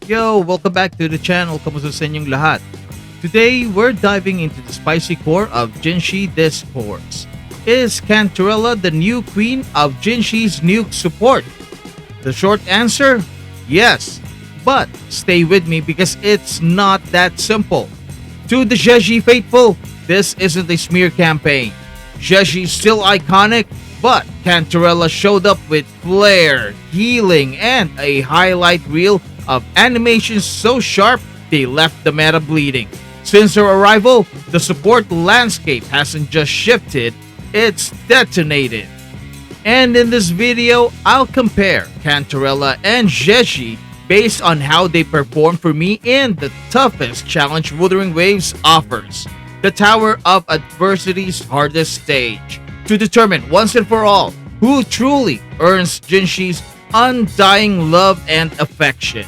Yo, welcome back to the channel. Kamusta sa inyong lahat? Today, we're diving into the spicy core of Jinhsi discourse. Is Cantarella the new queen of Jinhsi's NUKE support? The short answer? Yes. But stay with me because it's not that simple. To the Zhezhi faithful, this isn't a smear campaign. Zhezhi's still iconic, but Cantarella showed up with flair, healing, and a highlight reel of animations so sharp they left the meta bleeding. Since her arrival, the support landscape hasn't just shifted, it's detonated. And in this video, I'll compare Cantarella and Zhezhi based on how they perform for me in the toughest challenge Wuthering Waves offers, the Tower of Adversity's hardest stage, to determine once and for all who truly earns Jinhsi's undying love and affection.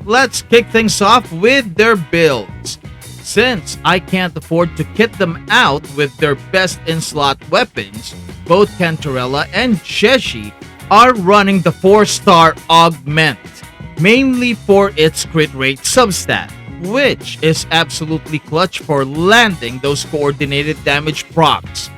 Let's kick things off with their builds. Since I can't afford to kit them out with their best in-slot weapons, both Cantarella and Zhezhi are running the 4-star Augment, mainly for its crit rate substat, which is absolutely clutch for landing those coordinated damage procs.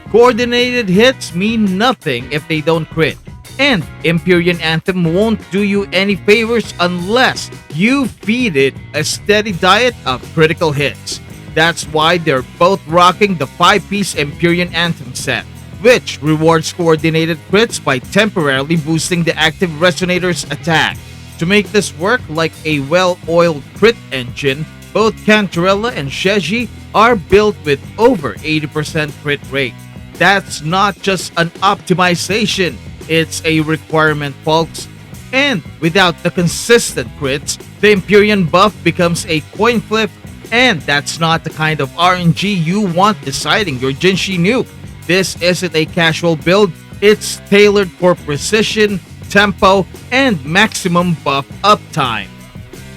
Coordinated hits mean nothing if they don't crit, and Empyrean Anthem won't do you any favors unless you feed it a steady diet of critical hits. That's why they're both rocking the 5-piece Empyrean Anthem set, which rewards coordinated crits by temporarily boosting the active Resonators attack. To make this work like a well-oiled crit engine, both Cantarella and Zhezhi are built with over 80% crit rate. That's not just an optimization, it's a requirement, folks. And without the consistent crits, the Empyrean buff becomes a coin flip, and that's not the kind of RNG you want deciding your Jinhsi nuke. This isn't a casual build, it's tailored for precision, tempo, and maximum buff uptime.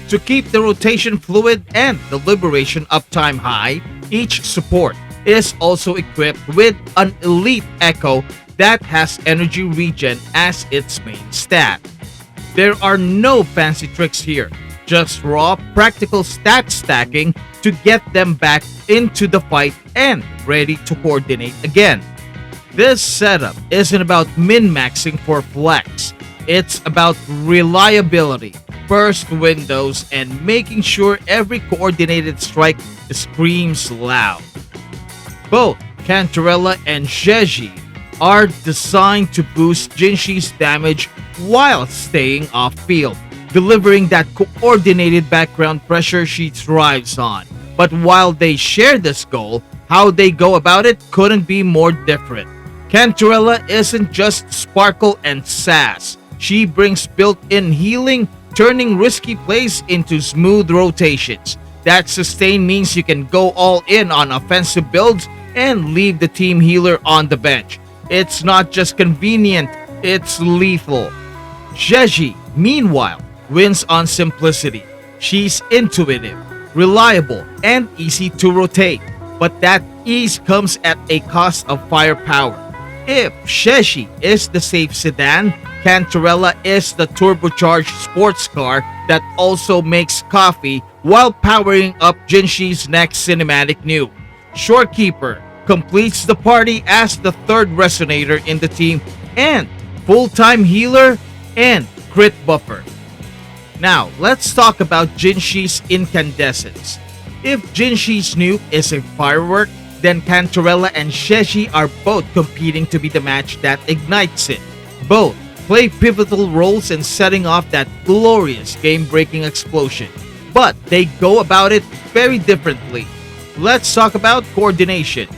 To keep the rotation fluid and the liberation uptime high, each support is also equipped with an elite echo that has energy regen as its main stat. There are no fancy tricks here, just raw practical stat stacking to get them back into the fight and ready to coordinate again. This setup isn't about min-maxing for flex, it's about reliability, burst windows, and making sure every coordinated strike screams loud. Both Cantarella and Zhezhi are designed to boost Jinhsi's damage while staying off-field, delivering that coordinated background pressure she thrives on. But while they share this goal, how they go about it couldn't be more different. Cantarella isn't just sparkle and sass. She brings built-in healing, turning risky plays into smooth rotations. That sustain means you can go all in on offensive builds and leave the team healer on the bench. It's not just convenient, it's lethal. Zhezhi, meanwhile, wins on simplicity. She's intuitive, reliable, and easy to rotate. But that ease comes at a cost of firepower. If Zhezhi is the safe sedan, Cantarella is the turbocharged sports car that also makes coffee while powering up Jinhsi's next cinematic nuke. Shorekeeper completes the party as the third resonator in the team and full-time healer and crit buffer. Now, let's talk about Jinhsi's Incandescence. If Jinhsi's nuke is a firework, then Cantarella and Zhezhi are both competing to be the match that ignites it. Both play pivotal roles in setting off that glorious game-breaking explosion, but they go about it very differently. Let's talk about coordination.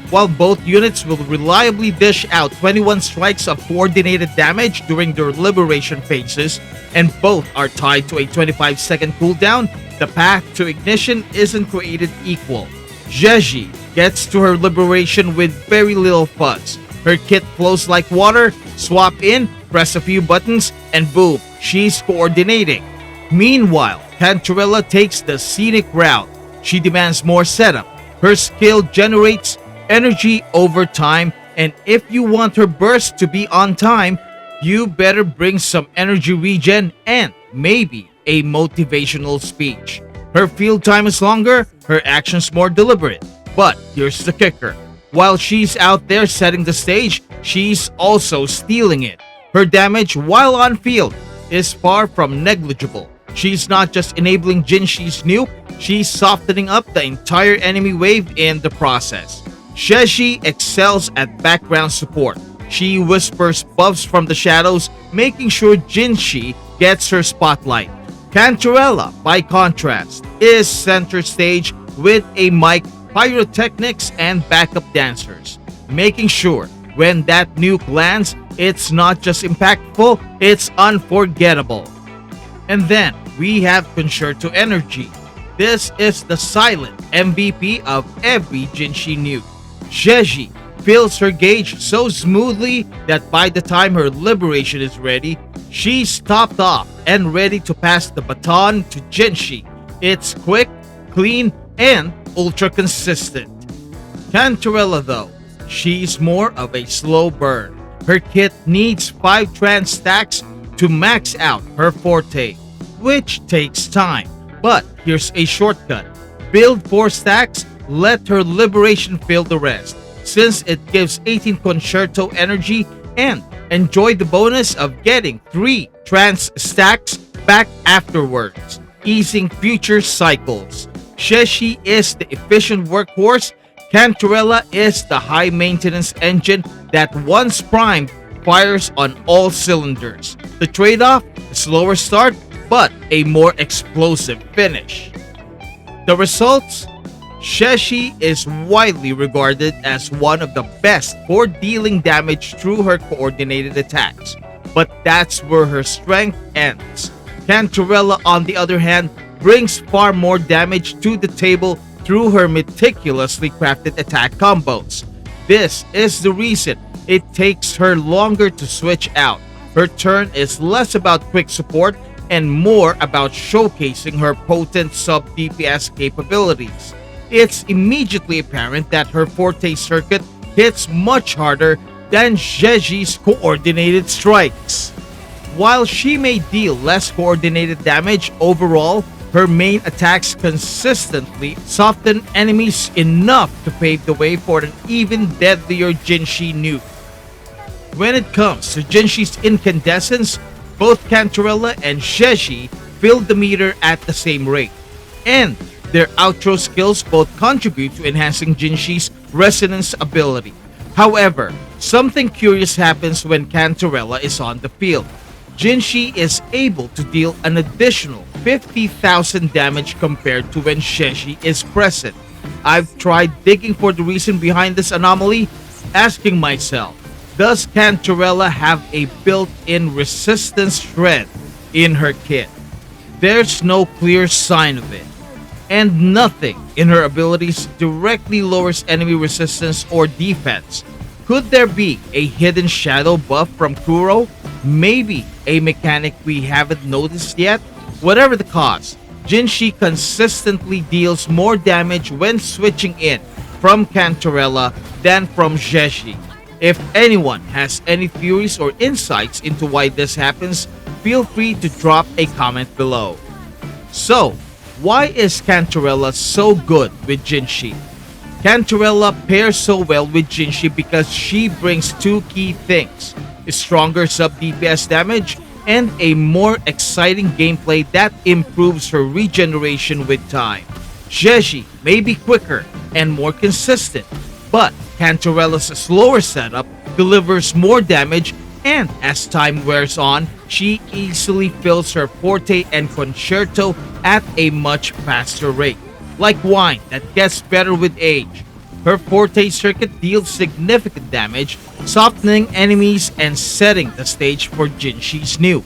While both units will reliably dish out 21 strikes of coordinated damage during their liberation phases, and both are tied to a 25-second cooldown, the path to ignition isn't created equal. Zhezhi gets to her liberation with very little fuzz. Her kit flows like water, swap in, press a few buttons, and boom, she's coordinating. Meanwhile, Cantarella takes the scenic route. She demands more setup. Her skill generates energy over time, and if you want her burst to be on time, you better bring some energy regen and maybe a motivational speech. Her field time is longer, her actions more deliberate. But here's the kicker. While she's out there setting the stage, she's also stealing it. Her damage while on field is far from negligible. She's not just enabling Jinhsi's nuke, she's softening up the entire enemy wave in the process. Zhezhi excels at background support. She whispers buffs from the shadows, making sure Jinhsi gets her spotlight. Cantarella, by contrast, is center stage with a mic, pyrotechnics, and backup dancers, making sure when that nuke lands, it's not just impactful, it's unforgettable. And then we have Concerto Energy. This is the silent MVP of every Jinhsi nuke. Zhezhi fills her gauge so smoothly that by the time her liberation is ready, she's topped off and ready to pass the baton to Jinhsi. It's quick, clean, and ultra consistent. Canterella though, she's more of a slow burn. Her kit needs 5 trance stacks to max out her forte, which takes time. But here's a shortcut. Build 4 stacks, let her liberation fill the rest, since it gives 18 concerto energy, and enjoy the bonus of getting 3 trance stacks back afterwards, easing future cycles. Zhezhi is the efficient workhorse. Cantarella is the high maintenance engine that once primed fires on all cylinders. The trade-off, a slower start but a more explosive finish. The results? Zhezhi is widely regarded as one of the best for dealing damage through her coordinated attacks, but that's where her strength ends. Cantarella, on the other hand, brings far more damage to the table through her meticulously crafted attack combos. This is the reason it takes her longer to switch out. Her turn is less about quick support and more about showcasing her potent sub-DPS capabilities. It's immediately apparent that her forte circuit hits much harder than Zhezhi's coordinated strikes. While she may deal less coordinated damage overall, her main attacks consistently soften enemies enough to pave the way for an even deadlier Jinhsi nuke. When it comes to Jinhsi's Incandescence, both Cantarella and Zhezhi fill the meter at the same rate, and their outro skills both contribute to enhancing Jinhsi's resonance ability. However, something curious happens when Cantarella is on the field. Jinhsi is able to deal an additional 50,000 damage compared to when Zhezhi is present. I've tried digging for the reason behind this anomaly, asking myself, does Cantarella have a built-in resistance shred in her kit? There's no clear sign of it, and nothing in her abilities directly lowers enemy resistance or defense. Could there be a hidden shadow buff from Kuro? Maybe a mechanic we haven't noticed yet? Whatever the cause, Jinhsi consistently deals more damage when switching in from Cantarella than from Zhezhi. If anyone has any theories or insights into why this happens, feel free to drop a comment below. So, why is Cantarella so good with Jinhsi? Cantarella pairs so well with Jinhsi because she brings 2 key things: stronger sub-DPS damage and a more exciting gameplay that improves her regeneration with time. Zhezhi may be quicker and more consistent, but Cantarella's slower setup delivers more damage, and as time wears on, she easily fills her forte and concerto at a much faster rate. Like wine that gets better with age, her forte circuit deals significant damage, softening enemies and setting the stage for Jinhsi's nuke.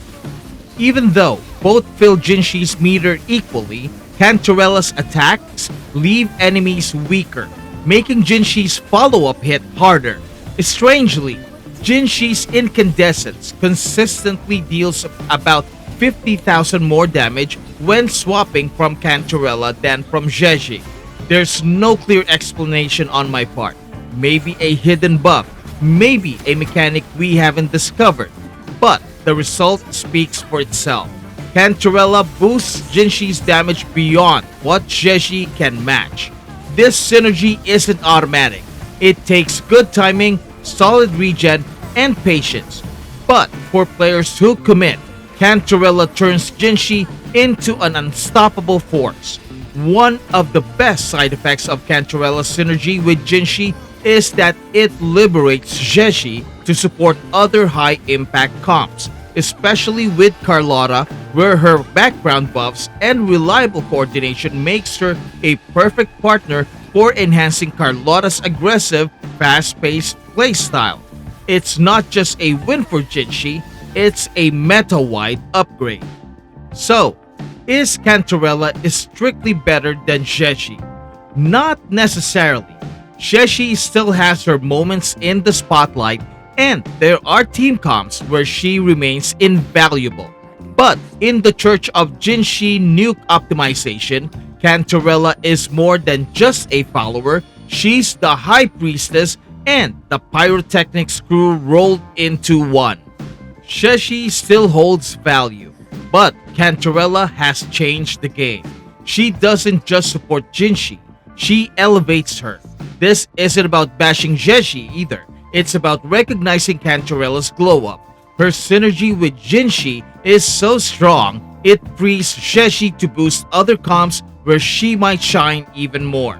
Even though both fill Jinhsi's meter equally, Cantarella's attacks leave enemies weaker, making Jinhsi's follow-up hit harder. Strangely, Jinhsi's Incandescence consistently deals about 50,000 more damage when swapping from Cantarella than from Zhezhi. There's no clear explanation on my part. Maybe a hidden buff, maybe a mechanic we haven't discovered, but the result speaks for itself. Cantarella boosts Jinhsi's damage beyond what Zhezhi can match. This synergy isn't automatic. It takes good timing, solid regen, and patience. But for players who commit, Cantarella turns Jinhsi into an unstoppable force. One of the best side effects of Cantarella's synergy with Jinhsi is that it liberates Zhezhi to support other high-impact comps, especially with Carlotta, where her background buffs and reliable coordination makes her a perfect partner for enhancing Carlotta's aggressive, fast-paced playstyle. It's not just a win for Jinhsi, it's a meta-wide upgrade. So, is Cantarella strictly better than Zhezhi? Not necessarily. Zhezhi still has her moments in the spotlight, and there are team comps where she remains invaluable. But in the Church of Jinhsi NUKE optimization, Cantarella is more than just a follower. She's the High Priestess and the Pyrotechnics crew rolled into one. Zhezhi still holds value, but Cantarella has changed the game. She doesn't just support Jinhsi, she elevates her. This isn't about bashing Zhezhi either. It's about recognizing Cantarella's glow up. Her synergy with Jinhsi is so strong, it frees Zhezhi to boost other comps where she might shine even more.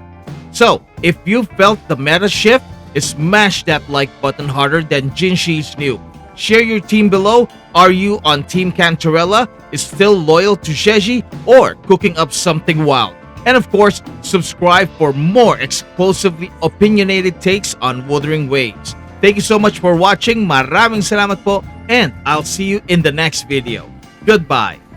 So, if you felt the meta shift, smash that like button harder than Jinhsi's NUKE. Share your team below. Are you on Team Cantarella, still loyal to Zhezhi, or cooking up something wild? And of course, subscribe for more exclusively opinionated takes on Wuthering Waves. Thank you so much for watching. Maraming salamat po, and I'll see you in the next video. Goodbye.